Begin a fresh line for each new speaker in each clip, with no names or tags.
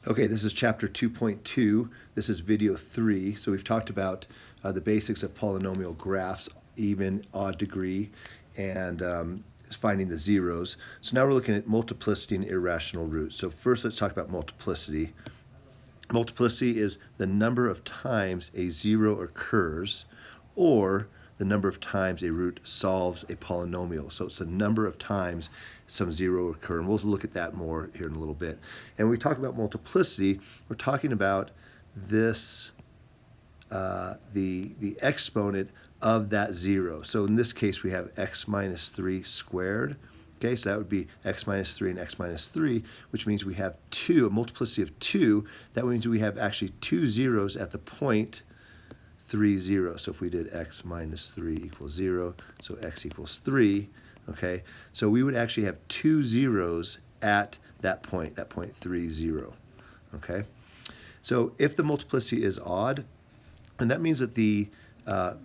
Okay, this is chapter 2.2. This is video 3. So we've talked about the basics of polynomial graphs, even, odd degree, and finding the zeros. So now we're looking at multiplicity and irrational roots. So first let's talk about multiplicity. Multiplicity is the number of times a zero occurs, or the number of times a root solves a polynomial. So it's the number of times some zero occur, and we'll look at that more here in a little bit. And when we talk about multiplicity, we're talking about this, the exponent of that zero. So in this case, we have x minus 3 squared. Okay, so that would be x minus 3 and x minus 3, which means we have 2, a multiplicity of 2. That means we have actually 2 zeros at the point 3, 0. So if we did x minus 3 equals 0, so x equals 3, okay? So we would actually have 2 zeros at that point 3, 0, okay? So if the multiplicity is odd, and that means that the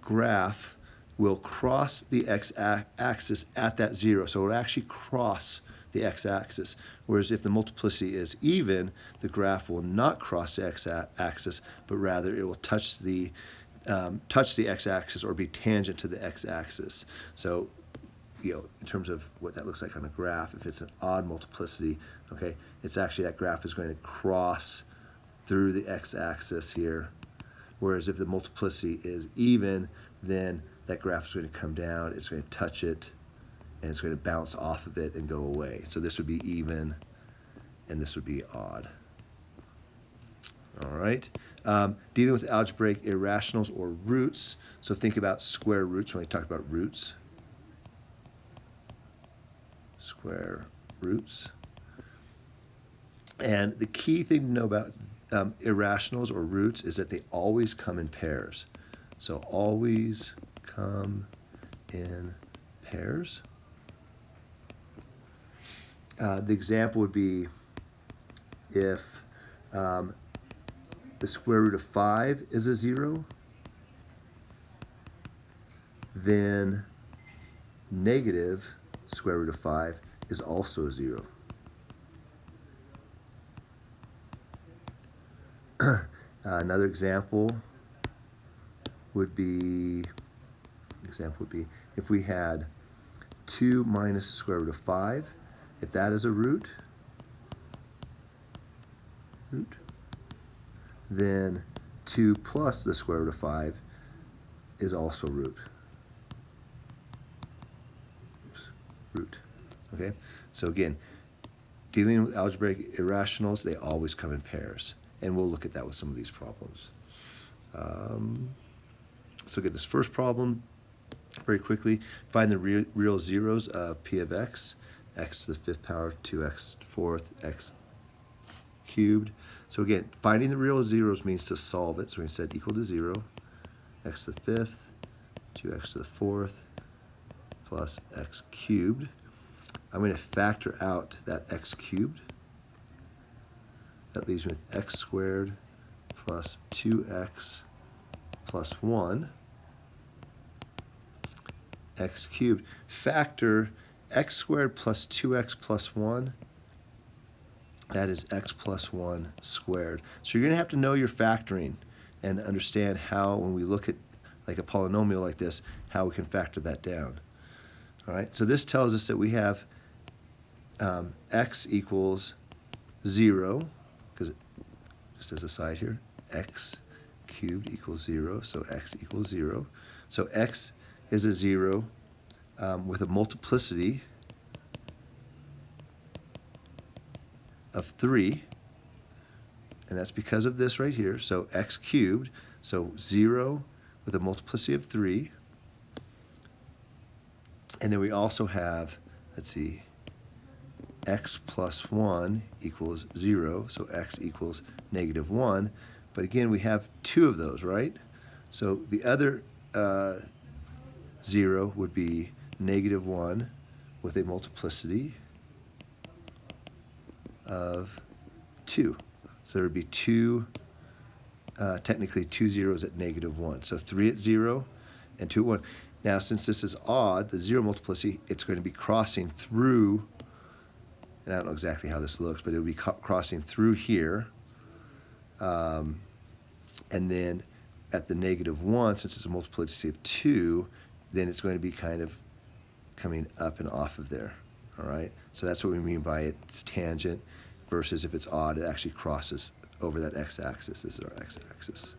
graph will cross the x-axis at that 0. So it will actually cross the x-axis. Whereas if the multiplicity is even, the graph will not cross the x-axis, but rather it will touch the x-axis or be tangent to the x-axis. So, in terms of what that looks like on a graph, if it's an odd multiplicity, okay, it's actually that graph is going to cross through the x-axis here. Whereas if the multiplicity is even, then that graph is going to come down, it's going to touch it, and it's going to bounce off of it and go away. So this would be even, and this would be odd. All right. Dealing with algebraic irrationals or roots. So think about square roots when we talk about roots. Square roots. And the key thing to know about irrationals or roots is that they always come in pairs. So always come in pairs. The example would be if the square root of 5 is a 0, then negative square root of 5 is also a 0. Another example would be if we had 2 minus the square root of 5, if that is a root, then 2 plus the square root of 5 is also root. Okay? So again, dealing with algebraic irrationals, they always come in pairs. And we'll look at that with some of these problems. Let's look at this first problem very quickly. Find the real zeros of p of x, x to the 5th power, 2x to the 4th, x cubed. So again, finding the real zeros means to solve it. So we said equal to 0, x to the 5th, 2x to the 4th, plus x cubed. I'm going to factor out that x cubed. That leaves me with x squared plus 2x plus 1, x cubed. Factor x squared plus 2x plus 1, that is x plus 1 squared. So you're going to have to know your factoring and understand how, when we look at like a polynomial like this, how we can factor that down. All right, so this tells us that we have x equals 0, because just as a side here, x cubed equals 0, so x equals 0. So x is a 0 with a multiplicity of 3, and that's because of this right here. So x cubed, so 0 with a multiplicity of 3. And then we also have, let's see, x plus 1 equals 0, so x equals negative 1. But again, we have 2 of those, right? So the other 0 would be negative 1 with a multiplicity of 2. So there would be technically 2 zeros at negative 1. So 3 at 0 and 2 at 1. Now, since this is odd, the 0 multiplicity, it's going to be crossing through, and I don't know exactly how this looks, but it would be crossing through here, And then at the -1, since it's a multiplicity of 2, then it's going to be kind of coming up and off of there. All right, so that's what we mean by its tangent, versus if it's odd, it actually crosses over that x-axis. This is our x-axis.